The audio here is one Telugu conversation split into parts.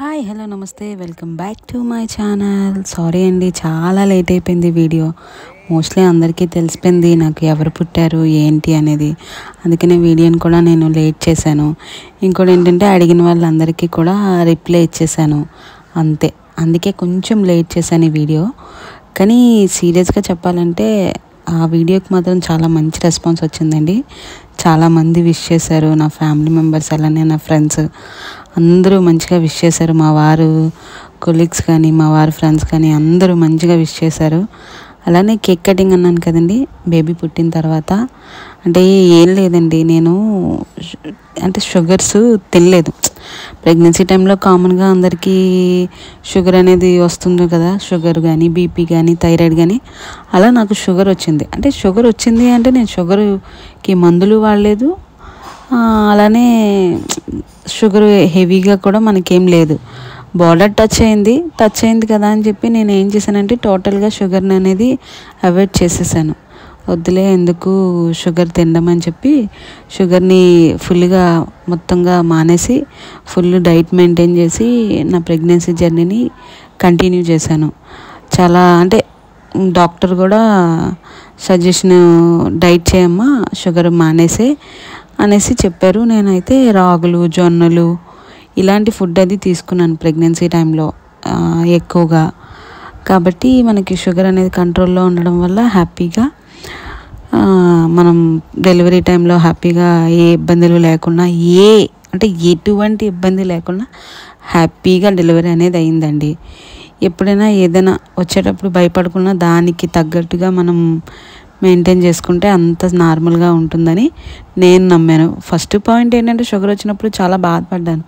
హాయ్ హలో నమస్తే welcome back to my channel. Sorry అండి, చాలా లేట్ అయిపోయింది వీడియో. మోస్ట్లీ అందరికీ తెలిసిపోయింది నాకు ఎవరు పుట్టారు ఏంటి అనేది. అందుకనే వీడియోని కూడా నేను లేట్ చేశాను. ఇంకోటి ఏంటంటే అడిగిన వాళ్ళందరికీ కూడా రిప్లై ఇచ్చేసాను అంతే. అందుకే కొంచెం లేట్ చేశాను ఈ వీడియో. కానీ సీరియస్గా చెప్పాలంటే ఆ వీడియోకి మాత్రం చాలా మంచి రెస్పాన్స్ వచ్చిందండి. చాలామంది విష్ చేశారు, నా ఫ్యామిలీ మెంబర్స్ అలానే నా ఫ్రెండ్స్ అందరూ మంచిగా విష్ చేశారు. మా వారు కొలీగ్స్ కానీ మా వారి ఫ్రెండ్స్ కానీ అందరూ మంచిగా విష్ చేశారు. అలానే కేక్ కటింగ్ అన్నాను కదండి, బేబీ పుట్టిన తర్వాత. అంటే ఏం లేదండి, నేను అంటే షుగర్స్ తినలేదు. ప్రెగ్నెన్సీ టైంలో కామన్గా అందరికీ షుగర్ అనేది వస్తుంది కదా, షుగర్ కానీ బీపీ కానీ థైరాయిడ్ కానీ. అలా నాకు షుగర్ వచ్చింది. అంటే షుగర్ వచ్చింది అంటే నేను షుగర్కి మందులు వాడలేదు. అలానే షుగర్ హెవీగా కూడా మనకేం లేదు. బార్డర్ టచ్ అయింది కదా అని చెప్పి నేను ఏం చేశానంటే టోటల్గా షుగర్ని అనేది అవాయిడ్ చేసేసాను. వద్దులే ఎందుకు షుగర్ తినడం అని చెప్పి షుగర్ని ఫుల్గా మొత్తంగా మానేసి ఫుల్ డైట్ మెయింటైన్ చేసి నా ప్రెగ్నెన్సీ జర్నీని కంటిన్యూ చేశాను. చాలా అంటే డాక్టర్ కూడా సజెషన్ డైట్ చేయమ్మా, షుగర్ మానేసే అనేసి చెప్పారు. నేనైతే రాగులు జొన్నలు ఇలాంటి ఫుడ్ అది తీసుకున్నాను ప్రెగ్నెన్సీ టైంలో ఎక్కువగా. కాబట్టి మనకి షుగర్ అనేది కంట్రోల్లో ఉండడం వల్ల హ్యాపీగా మనం డెలివరీ టైంలో హ్యాపీగా ఏ ఇబ్బందులు లేకుండా అంటే ఎటువంటి ఇబ్బంది లేకుండా హ్యాపీగా డెలివరీ అనేది అయిందండి. ఎప్పుడైనా ఏదైనా వచ్చేటప్పుడు భయపడకుండా దానికి తగ్గట్టుగా మనం మెయింటైన్ చేసుకుంటే అంత నార్మల్గా ఉంటుందని నేను నమ్మాను. ఫస్ట్ పాయింట్ ఏంటంటే షుగర్ వచ్చినప్పుడు చాలా బాధపడ్డాను.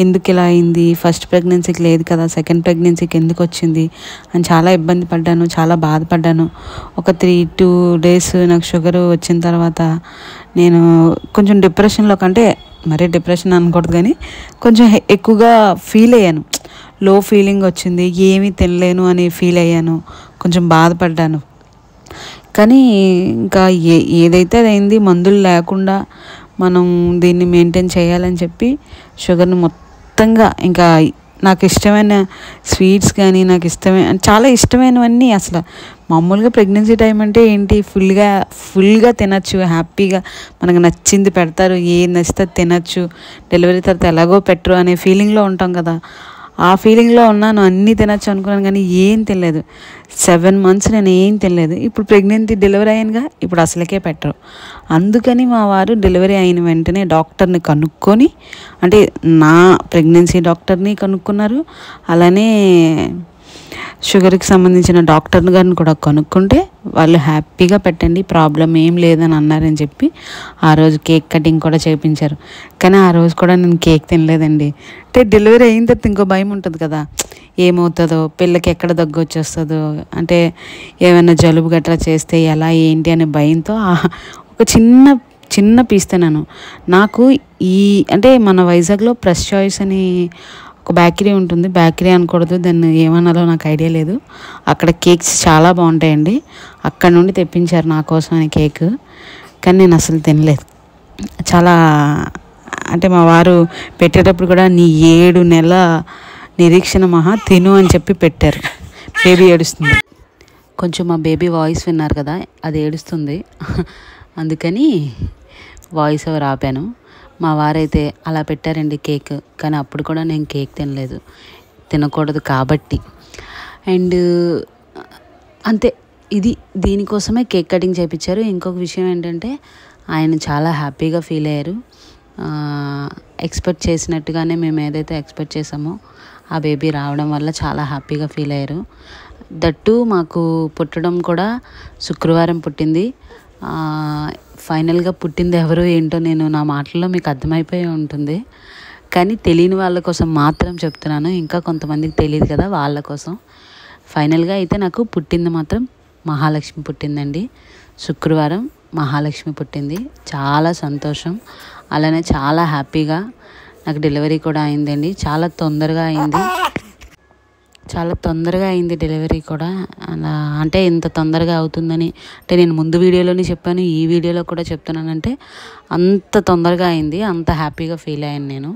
ఎందుకు ఇలా అయింది, ఫస్ట్ ప్రెగ్నెన్సీకి లేదు కదా, సెకండ్ ప్రెగ్నెన్సీకి ఎందుకు వచ్చింది అని చాలా ఇబ్బంది పడ్డాను, చాలా బాధపడ్డాను. ఒక 3-2 days నాకు షుగర్ వచ్చిన తర్వాత నేను కొంచెం డిప్రెషన్లోకి, అంటే మరీ డిప్రెషన్ అనకూడదు కానీ కొంచెం ఎక్కువగా ఫీల్ అయ్యాను. లో ఫీలింగ్ వచ్చింది, ఏమీ తినలేను అని ఫీల్ అయ్యాను, కొంచెం బాధపడ్డాను. కానీ ఇంకా ఏదైతే అది అయింది, మందులు లేకుండా మనం దీన్ని మెయింటైన్ చేయాలని చెప్పి షుగర్ని మొత్తంగా ఇంకా నాకు ఇష్టమైన స్వీట్స్ కానీ నాకు చాలా ఇష్టమైనవన్నీ. అసలు మామూలుగా ప్రెగ్నెన్సీ టైం అంటే ఏంటి, ఫుల్గా తినచ్చు, హ్యాపీగా మనకు నచ్చింది పెడతారు, ఏది నచ్చితే తినచ్చు, డెలివరీ తర్వాత ఎలాగో పెట్టరు అనే ఫీలింగ్లో ఉంటాం కదా. ఆ ఫీలింగ్లో ఉన్నాను, అన్నీ తినచ్చు అనుకున్నాను కానీ ఏం తినలేదు. 7 months నేను ఏం తినలేదు. ఇప్పుడు డెలివరీ అయ్యానుగా, ఇప్పుడు అసలుకే పెట్టరు. అందుకని మా వారు డెలివరీ అయిన వెంటనే డాక్టర్ని కనుక్కొని, అంటే నా ప్రెగ్నెన్సీ డాక్టర్ని కనుక్కున్నారు, అలానే షుగర్కి సంబంధించిన డాక్టర్ గారిని కూడా కనుక్కుంటే వాళ్ళు హ్యాపీగా పెట్టండి, ప్రాబ్లం ఏం లేదని అన్నారని చెప్పి ఆ రోజు కేక్ కటింగ్ కూడా చేయించారు. కానీ ఆ రోజు కూడా నేను కేక్ తినలేదండి. అంటే డెలివరీ అయిన తర్వాత ఇంకో భయం ఉంటుంది కదా, ఏమవుతుందో, పిల్లకి ఎక్కడ దగ్గు వచ్చేస్తుందో, అంటే ఏమైనా జలుబు గట్రా చేస్తే ఎలా ఏంటి అనే భయంతో ఒక చిన్న పీస్ తిన్నాను. నాకు అంటే మన వైజాగ్లో ప్రెస్ చాయిస్ అని ఒక బేకరీ ఉంటుంది, బేకరీ అనకూడదు, దాన్ని ఏమన్నాలో నాకు ఐడియా లేదు. అక్కడ కేక్స్ చాలా బాగుంటాయండి. అక్కడ నుండి తెప్పించారు నా కోసం అని కేక్. కానీ నేను అసలు తినలేదు. చాలా అంటే మా వారు పెట్టేటప్పుడు కూడా నీ 7 నెలల నిరీక్షణ మహా తిను అని చెప్పి పెట్టారు. బేబీ ఏడుస్తుంది, కొంచెం మా బేబీ వాయిస్ విన్నారు కదా, అది ఏడుస్తుంది, అందుకని వాయిస్ ఓవర్ ఆపాను. మా వారైతే అలా పెట్టారండి కేక్. కానీ అప్పుడు కూడా నేను కేక్ తినకూడదు కాబట్టి. అండ్ అంతే, దీనికోసమే కేక్ కటింగ్ చేయించారు. ఇంకొక విషయం ఏంటంటే ఆయన చాలా హ్యాపీగా ఫీల్ అయ్యారు. ఎక్స్పెక్ట్ చేసినట్టుగానే మేము ఏదైతే ఎక్స్పెక్ట్ చేసామో ఆ బేబీ రావడం వల్ల చాలా హ్యాపీగా ఫీల్ అయ్యారు. దట్టు మాకు పుట్టడం కూడా శుక్రవారం పుట్టింది. ఫైనల్గా పుట్టింది ఎవరు ఏంటో నేను నా మాటల్లో మీకు అర్థమైపోయి ఉంటుంది. కానీ తెలియని వాళ్ళ కోసం మాత్రం చెప్తున్నాను, ఇంకా కొంతమందికి తెలియదు కదా, వాళ్ళ కోసం. ఫైనల్గా అయితే నాకు పుట్టింది మాత్రం మహాలక్ష్మి పుట్టిందండి. శుక్రవారం మహాలక్ష్మి పుట్టింది. చాలా సంతోషం, అలానే చాలా హ్యాపీగా నాకు డెలివరీ కూడా అయిందండి. చాలా తొందరగా అయింది డెలివరీ కూడా. అలా అంటే ఇంత తొందరగా అవుతుందని అంటే నేను ముందు వీడియోలోనే చెప్పాను, ఈ వీడియోలో కూడా చెప్తున్నానంటే అంత తొందరగా అయింది, అంత హ్యాపీగా ఫీల్ అయ్యాను నేను.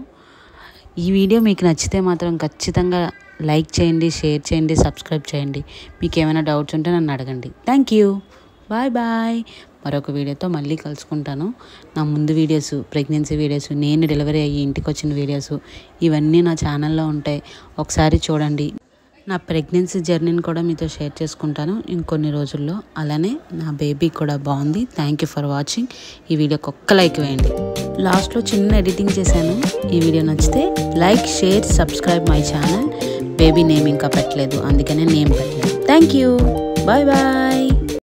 ఈ వీడియో మీకు నచ్చితే మాత్రం ఖచ్చితంగా లైక్ చేయండి, షేర్ చేయండి, సబ్స్క్రైబ్ చేయండి. మీకు ఏమైనా డౌట్స్ ఉంటే నన్ను అడగండి. Thank you. Bye bye. మరొక వీడియోతో మళ్ళీ కలుసుకుంటాను. నా ముందు వీడియోస్, ప్రెగ్నెన్సీ వీడియోస్, నేను డెలివరీ అయ్యి ఇంటికి వచ్చిన వీడియోస్ ఇవన్నీ నా ఛానల్లో ఉంటాయి. ఒకసారి చూడండి. నా ప్రెగ్నెన్సీ జర్నీని కూడా మీతో షేర్ చేసుకుంటాను ఇంకొన్ని రోజుల్లో. అలానే నా బేబీ కూడా బాగుంది. Thank you for watching. ఈ వీడియోకి ఒక్క లైక్ వేయండి. లాస్ట్లో చిన్న ఎడిటింగ్ చేశాను. ఈ వీడియో నచ్చితే like, share, subscribe my channel. Baby name ఇంకా పెట్టలేదు, అందుకనే నేమ్ పెట్టలేదు. Thank you. Bye bye.